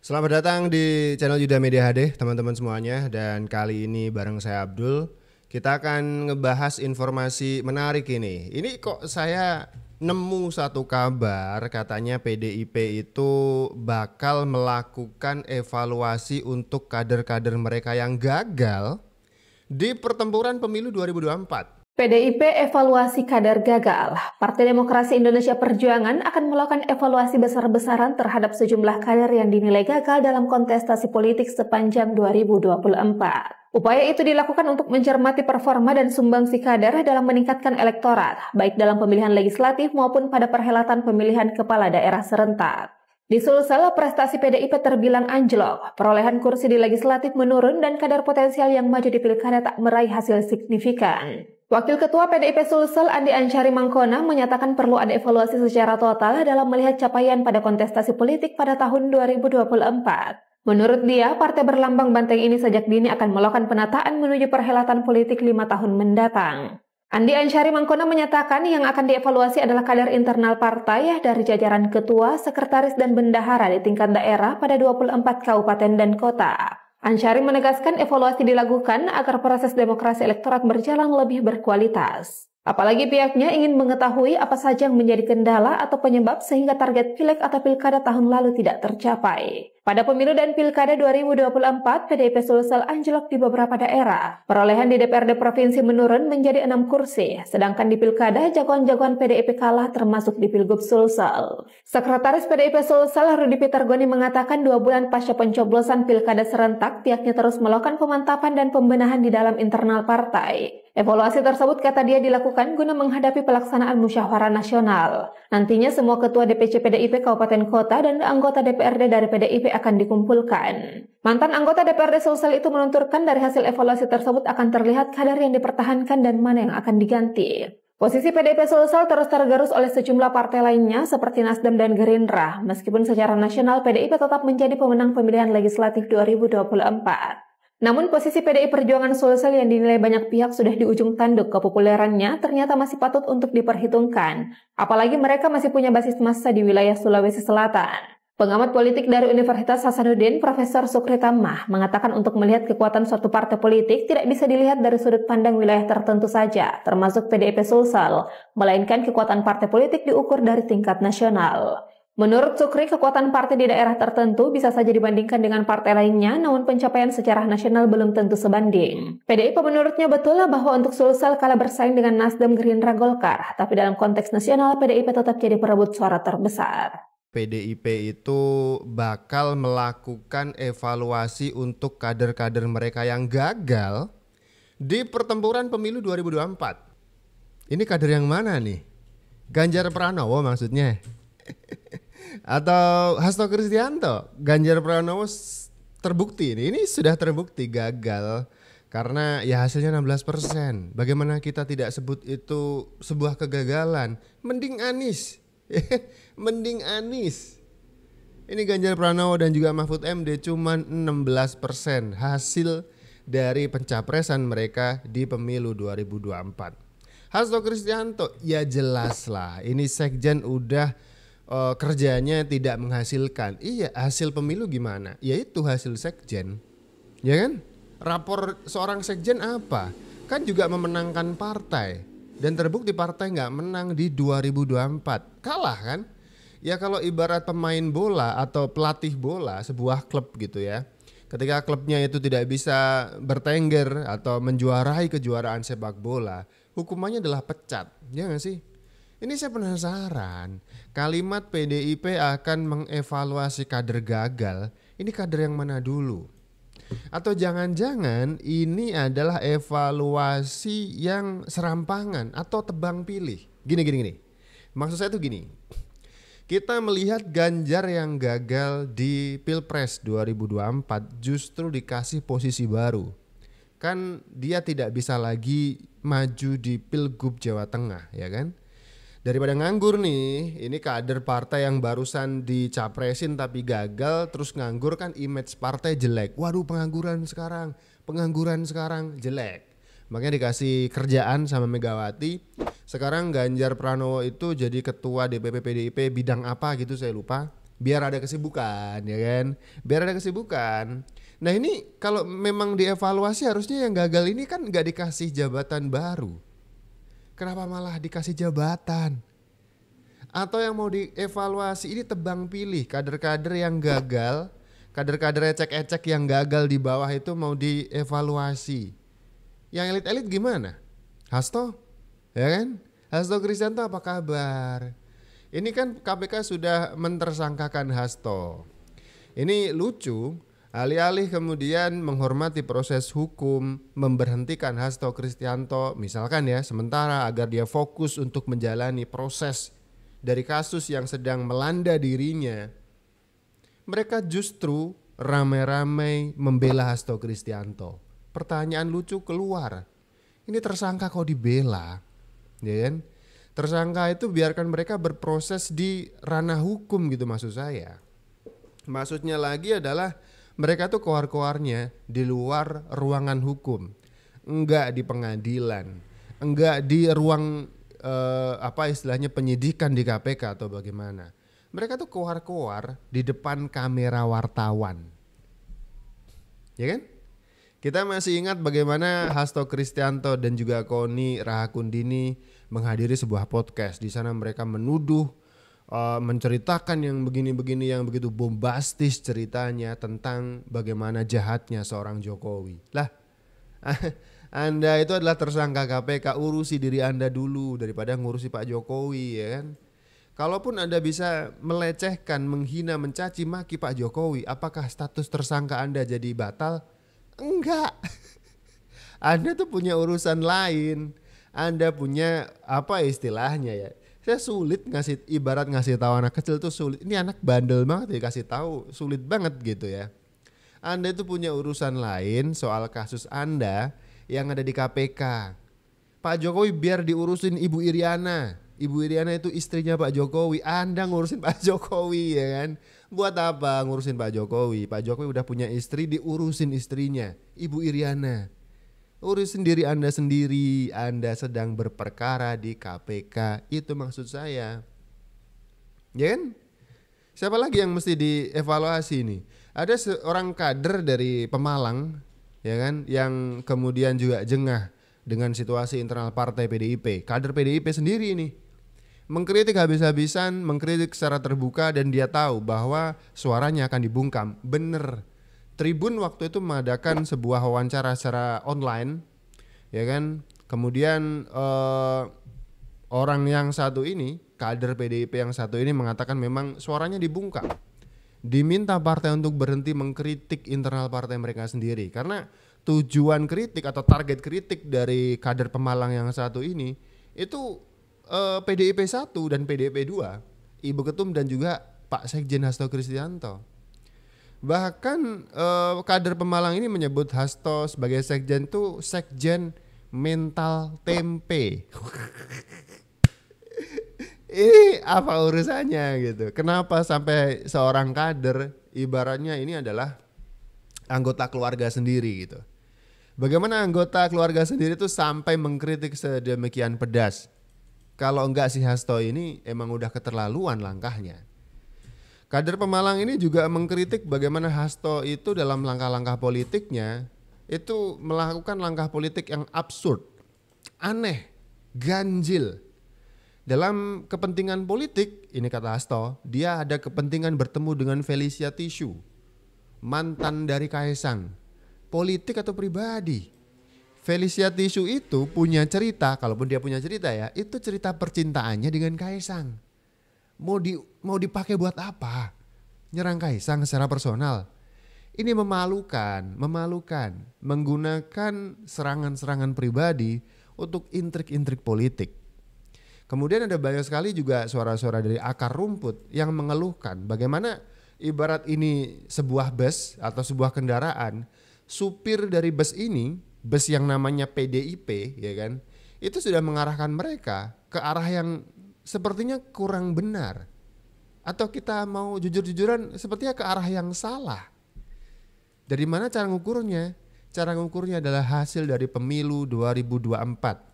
Selamat datang di channel Yuda Media HD teman-teman semuanya. Dan kali ini bareng saya Abdul, kita akan ngebahas informasi menarik ini. Ini kok saya nemu satu kabar katanya PDIP itu bakal melakukan evaluasi untuk kader-kader mereka yang gagal di pertempuran pemilu 2024. PDIP evaluasi kader gagal. Partai Demokrasi Indonesia Perjuangan akan melakukan evaluasi besar-besaran terhadap sejumlah kader yang dinilai gagal dalam kontestasi politik sepanjang 2024. Upaya itu dilakukan untuk mencermati performa dan sumbangsi kader dalam meningkatkan elektorat, baik dalam pemilihan legislatif maupun pada perhelatan pemilihan kepala daerah serentak. Di Sulsel, prestasi PDIP terbilang anjlok, perolehan kursi di legislatif menurun dan kader potensial yang maju di pilkada tak meraih hasil signifikan. Wakil Ketua PDIP Sulsel Andi Ansyari Mangkona menyatakan perlu ada evaluasi secara total dalam melihat capaian pada kontestasi politik pada tahun 2024. Menurut dia, partai berlambang banteng ini sejak dini akan melakukan penataan menuju perhelatan politik 5 tahun mendatang. Andi Ansyari Mangkona menyatakan yang akan dievaluasi adalah kader internal partai dari jajaran ketua, sekretaris, dan bendahara di tingkat daerah pada 24 kabupaten dan kota. Ansyari menegaskan evaluasi dilakukan agar proses demokrasi elektorat berjalan lebih berkualitas. Apalagi pihaknya ingin mengetahui apa saja yang menjadi kendala atau penyebab sehingga target pileg atau pilkada tahun lalu tidak tercapai. Pada pemilu dan pilkada 2024, PDIP Sulsel anjlok di beberapa daerah. Perolehan di DPRD Provinsi menurun menjadi 6 kursi, sedangkan di pilkada jagoan-jagoan PDIP kalah termasuk di Pilgub Sulsel. Sekretaris PDIP Sulsel Rudi Peter Goni mengatakan 2 bulan pasca pencoblosan pilkada serentak, pihaknya terus melakukan pemantapan dan pembenahan di dalam internal partai. Evaluasi tersebut kata dia dilakukan guna menghadapi pelaksanaan musyawarah nasional. Nantinya semua ketua DPC PDIP Kabupaten Kota dan anggota DPRD dari PDIP akan dikumpulkan. Mantan anggota DPRD Sulsel itu menunturkan dari hasil evaluasi tersebut akan terlihat kader yang dipertahankan dan mana yang akan diganti. Posisi PDIP Sulsel terus tergerus oleh sejumlah partai lainnya seperti Nasdem dan Gerindra, meskipun secara nasional PDIP tetap menjadi pemenang pemilihan legislatif 2024. Namun posisi PDI Perjuangan Sulsel yang dinilai banyak pihak sudah di ujung tanduk kepopulerannya ternyata masih patut untuk diperhitungkan. Apalagi mereka masih punya basis massa di wilayah Sulawesi Selatan. Pengamat politik dari Universitas Hasanuddin, Profesor Sukri Tamah, mengatakan untuk melihat kekuatan suatu partai politik tidak bisa dilihat dari sudut pandang wilayah tertentu saja, termasuk PDIP Sulsel, melainkan kekuatan partai politik diukur dari tingkat nasional. Menurut Sukri, kekuatan partai di daerah tertentu bisa saja dibandingkan dengan partai lainnya, namun pencapaian secara nasional belum tentu sebanding. PDIP menurutnya betul bahwa untuk Sulsel kalah bersaing dengan Nasdem, Gerindra, Golkar, tapi dalam konteks nasional PDIP tetap jadi perebut suara terbesar. PDIP itu bakal melakukan evaluasi untuk kader-kader mereka yang gagal di pertempuran pemilu 2024. Ini kader yang mana nih? Ganjar Pranowo maksudnya? Atau Hasto Kristianto? Ganjar Pranowo terbukti ini sudah terbukti gagal karena ya hasilnya 16%. Bagaimana kita tidak sebut itu sebuah kegagalan? Mending Anies. Mending Anies. Ini Ganjar Pranowo dan juga Mahfud MD cuman 16% hasil dari pencapresan mereka di pemilu 2024. Hasto Kristianto ya jelas lah, ini sekjen udah kerjanya tidak menghasilkan. Iya, hasil pemilu gimana? Yaitu hasil sekjen. Ya kan? Rapor seorang sekjen apa? Kan juga memenangkan partai. Dan terbukti partai nggak menang di 2024. Kalah kan? Ya kalau ibarat pemain bola atau pelatih bola sebuah klub gitu ya. Ketika klubnya itu tidak bisa bertengger atau menjuarai kejuaraan sepak bola, hukumannya adalah pecat. Ya nggak sih? Ini saya penasaran, kalimat PDIP akan mengevaluasi kader gagal, ini kader yang mana dulu? Atau jangan-jangan ini adalah evaluasi yang serampangan atau tebang pilih? Gini. Maksud saya tuh gini, kita melihat Ganjar yang gagal di Pilpres 2024 justru dikasih posisi baru. Kan dia tidak bisa lagi maju di Pilgub Jawa Tengah, ya kan? Daripada nganggur nih, ini kader partai yang barusan dicapresin tapi gagal, terus nganggur kan image partai jelek. Waduh, pengangguran sekarang jelek. Makanya dikasih kerjaan sama Megawati. Sekarang Ganjar Pranowo itu jadi ketua DPP PDIP bidang apa gitu saya lupa. biar ada kesibukan, ya kan? Biar ada kesibukan. Nah ini kalau memang dievaluasi harusnya yang gagal ini kan nggak dikasih jabatan baru. Kenapa malah dikasih jabatan? Atau yang mau dievaluasi ini tebang pilih kader-kader yang gagal, kader-kader ecek-ecek yang gagal di bawah itu mau dievaluasi. Yang elit-elit gimana? Hasto, ya kan? Hasto Kristianto apa kabar? Ini kan KPK sudah mentersangkakan Hasto. Ini lucu, alih-alih kemudian menghormati proses hukum, memberhentikan Hasto Kristianto misalkan ya sementara agar dia fokus untuk menjalani proses dari kasus yang sedang melanda dirinya. Mereka justru ramai-ramai membela Hasto Kristianto. Pertanyaan lucu keluar. Ini tersangka kok dibela? Ya kan? Tersangka itu biarkan mereka berproses di ranah hukum gitu maksud saya. Maksudnya lagi adalah mereka tuh koar-koarnya di luar ruangan hukum. Enggak di pengadilan. Enggak di ruang apa istilahnya penyidikan di KPK atau bagaimana. Mereka tuh koar-koar di depan kamera wartawan. Ya kan? Kita masih ingat bagaimana Hasto Kristianto dan juga Koni Rahakundini menghadiri sebuah podcast. Di sana mereka menuduh, menceritakan yang begini-begini, yang begitu bombastis ceritanya tentang bagaimana jahatnya seorang Jokowi. Lah, Anda itu adalah tersangka KPK, urusi diri Anda dulu daripada ngurusi Pak Jokowi, ya kan? Kalaupun Anda bisa melecehkan, menghina, mencaci maki Pak Jokowi, apakah status tersangka Anda jadi batal? Enggak. Anda tuh punya urusan lain. Anda punya apa istilahnya ya? Saya sulit ibarat ngasih tahu anak kecil tuh sulit. Ini anak bandel banget dikasih tahu, sulit banget gitu ya. Anda itu punya urusan lain soal kasus Anda yang ada di KPK. Pak Jokowi biar diurusin Ibu Iriana. Ibu Iriana itu istrinya Pak Jokowi. Anda ngurusin Pak Jokowi ya kan? Buat apa ngurusin Pak Jokowi? Pak Jokowi udah punya istri, diurusin istrinya, Ibu Iriana. Urusin diri Anda sendiri. Anda sedang berperkara di KPK. Itu maksud saya. Ya kan? Siapa lagi yang mesti dievaluasi nih? Ada seorang kader dari Pemalang, ya kan, yang kemudian juga jengah dengan situasi internal partai PDIP. Kader PDIP sendiri nih mengkritik habis-habisan, mengkritik secara terbuka dan dia tahu bahwa suaranya akan dibungkam. Bener. Tribun waktu itu mengadakan sebuah wawancara secara online, ya kan. Kemudian orang yang satu ini, kader PDIP yang satu ini mengatakan memang suaranya dibungkam. Diminta partai untuk berhenti mengkritik internal partai mereka sendiri karena tujuan kritik atau target kritik dari kader Pemalang yang satu ini itu PDIP 1 dan PDIP 2, Ibu Ketum dan juga Pak Sekjen Hasto Kristianto. Bahkan kader Pemalang ini menyebut Hasto sebagai sekjen itu sekjen mental tempe. Ini apa urusannya gitu? Kenapa sampai seorang kader ibaratnya ini adalah anggota keluarga sendiri gitu? Bagaimana anggota keluarga sendiri itu sampai mengkritik sedemikian pedas? Kalau enggak si Hasto ini emang udah keterlaluan langkahnya. Kader Pemalang ini juga mengkritik bagaimana Hasto itu dalam langkah-langkah politiknya itu melakukan langkah politik yang absurd, aneh, ganjil. Dalam kepentingan politik, ini kata Hasto, dia ada kepentingan bertemu dengan Felicia Tisu, mantan dari Kaesang. Politik atau pribadi? Felicia Tisu itu punya cerita, kalaupun dia punya cerita ya, itu cerita percintaannya dengan Kaesang. Mau dipakai buat apa? Nyerang Kaesang secara personal. Ini memalukan, menggunakan serangan-serangan pribadi untuk intrik-intrik politik. Kemudian ada banyak sekali juga suara-suara dari akar rumput yang mengeluhkan bagaimana ibarat ini sebuah bus atau sebuah kendaraan, supir dari bus ini, bus yang namanya PDIP ya kan, itu sudah mengarahkan mereka ke arah yang sepertinya kurang benar. Atau kita mau jujur-jujuran sepertinya ke arah yang salah. Dari mana cara ngukurnya? Cara ngukurnya adalah hasil dari pemilu 2024.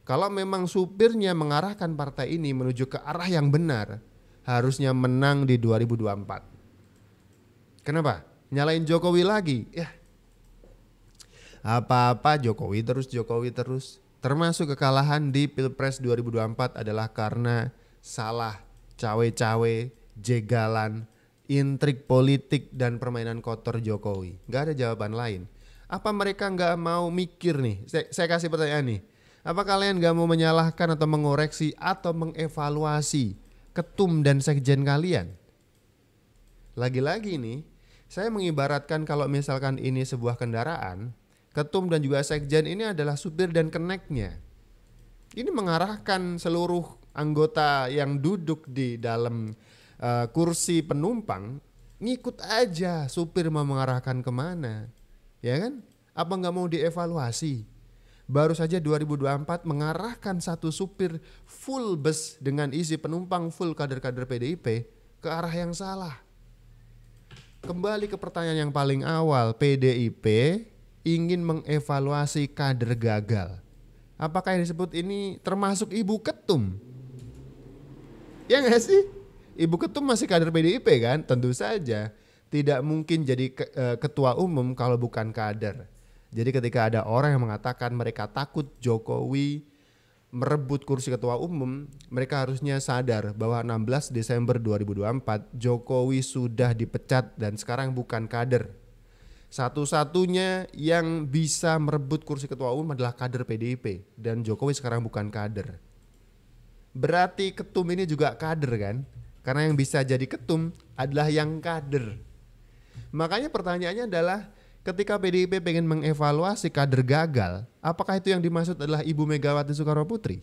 Kalau memang supirnya mengarahkan partai ini menuju ke arah yang benar, harusnya menang di 2024. Kenapa? Nyalain Jokowi lagi. Ya, apa-apa Jokowi terus. Termasuk kekalahan di Pilpres 2024 adalah karena salah cawe-cawe, jegalan, intrik politik dan permainan kotor Jokowi. Gak ada jawaban lain. Apa mereka gak mau mikir nih? Saya kasih pertanyaan nih. Apa kalian gak mau menyalahkan atau mengoreksi atau mengevaluasi ketum dan sekjen kalian? Lagi-lagi nih, saya mengibaratkan kalau misalkan ini sebuah kendaraan, ketum dan juga sekjen ini adalah supir dan keneknya. Ini mengarahkan seluruh anggota yang duduk di dalam kursi penumpang, ngikut aja supir mau mengarahkan kemana, ya kan? Apa nggak mau dievaluasi? Baru saja 2024 mengarahkan satu supir full bus dengan isi penumpang full kader-kader PDIP ke arah yang salah. Kembali ke pertanyaan yang paling awal, PDIP ingin mengevaluasi kader gagal. Apakah yang disebut ini termasuk ibu ketum? Ya nggak sih? Ibu ketum masih kader PDIP kan? Tentu saja. Tidak mungkin jadi ketua umum kalau bukan kader. Jadi ketika ada orang yang mengatakan mereka takut Jokowi merebut kursi ketua umum, mereka harusnya sadar bahwa 16 Desember 2024 Jokowi sudah dipecat dan sekarang bukan kader. Satu-satunya yang bisa merebut kursi ketua umum adalah kader PDIP dan Jokowi sekarang bukan kader. Berarti ketum ini juga kader kan? Karena yang bisa jadi ketum adalah yang kader. Makanya pertanyaannya adalah ketika PDIP pengen mengevaluasi kader gagal, apakah itu yang dimaksud adalah Ibu Megawati Soekarno Putri?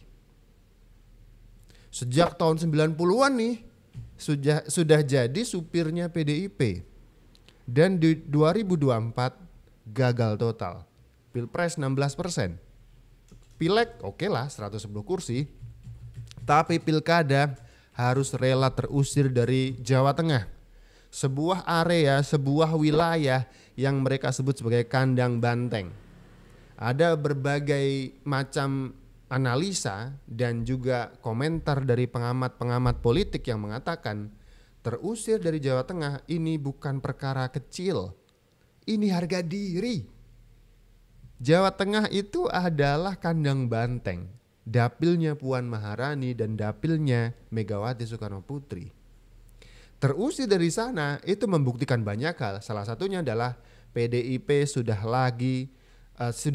Sejak tahun 90-an nih sudah jadi supirnya PDIP. Dan di 2024 gagal total. Pilpres 16%. Pileg oke lah 110 kursi. Tapi pilkada harus rela terusir dari Jawa Tengah. Sebuah area, sebuah wilayah yang mereka sebut sebagai kandang banteng. Ada berbagai macam analisa dan juga komentar dari pengamat-pengamat politik yang mengatakan terusir dari Jawa Tengah ini bukan perkara kecil. Ini harga diri. Jawa Tengah itu adalah kandang banteng. Dapilnya Puan Maharani dan dapilnya Megawati Soekarno Putri. Terusir dari sana itu membuktikan banyak hal. Salah satunya adalah PDIP sudah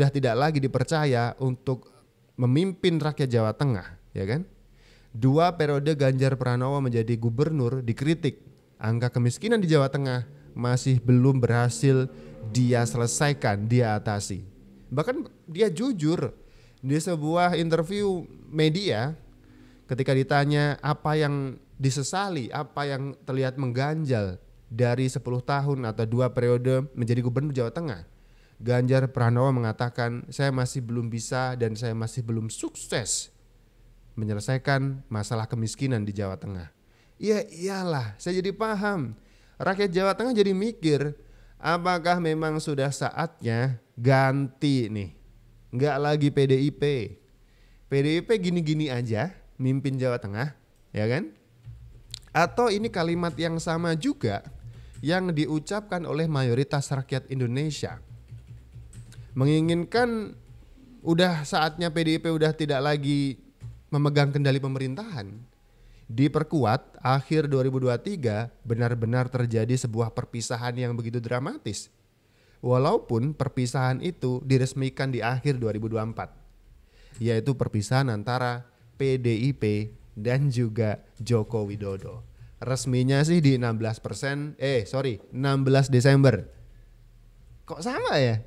tidak lagi dipercaya untuk memimpin rakyat Jawa Tengah, ya kan? 2 periode Ganjar Pranowo menjadi gubernur dikritik. Angka kemiskinan di Jawa Tengah masih belum berhasil dia selesaikan, dia atasi. Bahkan dia jujur di sebuah interview media ketika ditanya apa yang disesali, apa yang terlihat mengganjal dari 10 tahun atau 2 periode menjadi gubernur Jawa Tengah. Ganjar Pranowo mengatakan, saya masih belum bisa dan saya masih belum sukses menyelesaikan masalah kemiskinan di Jawa Tengah. Ya iyalah, saya jadi paham. Rakyat Jawa Tengah jadi mikir, apakah memang sudah saatnya ganti nih? Enggak lagi PDIP. PDIP gini-gini aja mimpin Jawa Tengah, ya kan? Atau ini kalimat yang sama juga yang diucapkan oleh mayoritas rakyat Indonesia. Menginginkan udah saatnya PDIP udah tidak lagi memegang kendali pemerintahan. Diperkuat akhir 2023 benar-benar terjadi sebuah perpisahan yang begitu dramatis. Walaupun perpisahan itu diresmikan di akhir 2024, yaitu perpisahan antara PDIP dan juga Joko Widodo. Resminya sih di 16 Desember. Kok sama ya?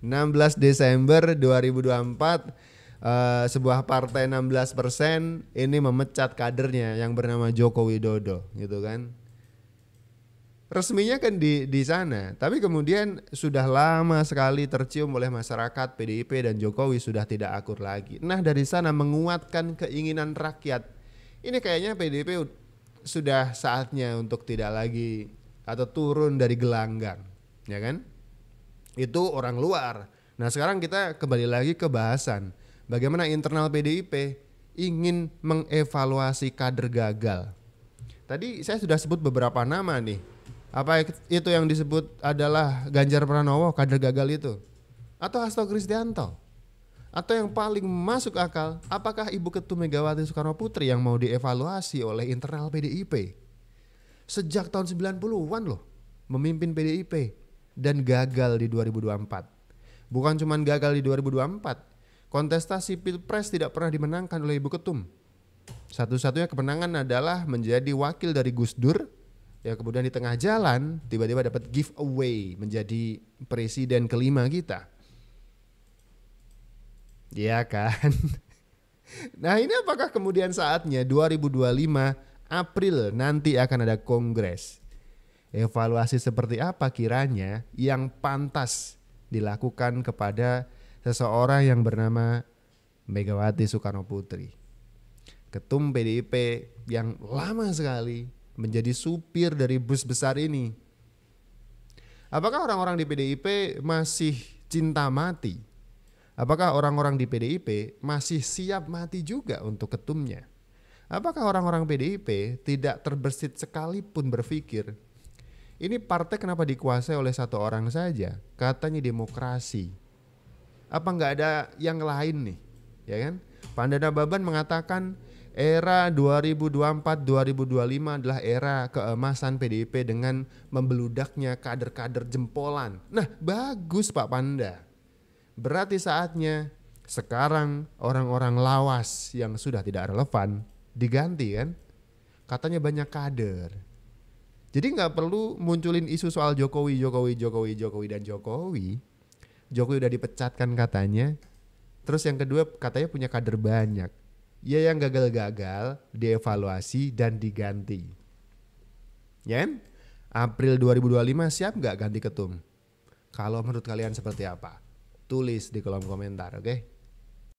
16 Desember 2024 sebuah partai 16% ini memecat kadernya yang bernama Joko Widodo gitu kan. Resminya kan di sana, tapi kemudian sudah lama sekali tercium oleh masyarakat PDIP dan Jokowi sudah tidak akur lagi. Nah, dari sana menguatkan keinginan rakyat. Ini kayaknya PDIP sudah saatnya untuk tidak lagi atau turun dari gelanggang, ya kan? Itu orang luar. Nah, sekarang kita kembali lagi ke bahasan. Bagaimana internal PDIP ingin mengevaluasi kader gagal. Tadi saya sudah sebut beberapa nama nih. Apa itu yang disebut adalah Ganjar Pranowo, kader gagal itu? Atau Hasto Kristianto? Atau yang paling masuk akal, apakah Ibu Ketum Megawati Soekarno Putri yang mau dievaluasi oleh internal PDIP? Sejak tahun 90-an loh memimpin PDIP dan gagal di 2024. Bukan cuma gagal di 2024, kontestasi Pilpres tidak pernah dimenangkan oleh Ibu Ketum. Satu-satunya kemenangan adalah menjadi wakil dari Gus Dur, ya kemudian di tengah jalan tiba-tiba dapat giveaway menjadi presiden kelima kita. Ya kan? Nah ini apakah kemudian saatnya 2025 April nanti akan ada kongres? Evaluasi seperti apa kiranya yang pantas dilakukan kepada seseorang yang bernama Megawati Soekarno Putri, Ketum PDIP yang lama sekali menjadi supir dari bus besar ini. Apakah orang-orang di PDIP masih cinta mati? Apakah orang-orang di PDIP masih siap mati juga untuk ketumnya? Apakah orang-orang PDIP tidak terbersit sekalipun berpikir, ini partai kenapa dikuasai oleh satu orang saja? Katanya demokrasi. Apa nggak ada yang lain nih? Ya kan? Pandana Baban mengatakan era 2024-2025 adalah era keemasan PDIP dengan membeludaknya kader-kader jempolan. Nah, bagus Pak Panda. Berarti saatnya sekarang orang-orang lawas yang sudah tidak relevan diganti kan? Katanya banyak kader. Jadi nggak perlu munculin isu soal Jokowi dan Jokowi. Jokowi udah dipecatkan katanya. Terus yang kedua katanya punya kader banyak. Ya yang gagal-gagal dievaluasi dan diganti. Ya kan? April 2025 siap nggak ganti ketum? Kalau menurut kalian seperti apa? Tulis di kolom komentar, oke?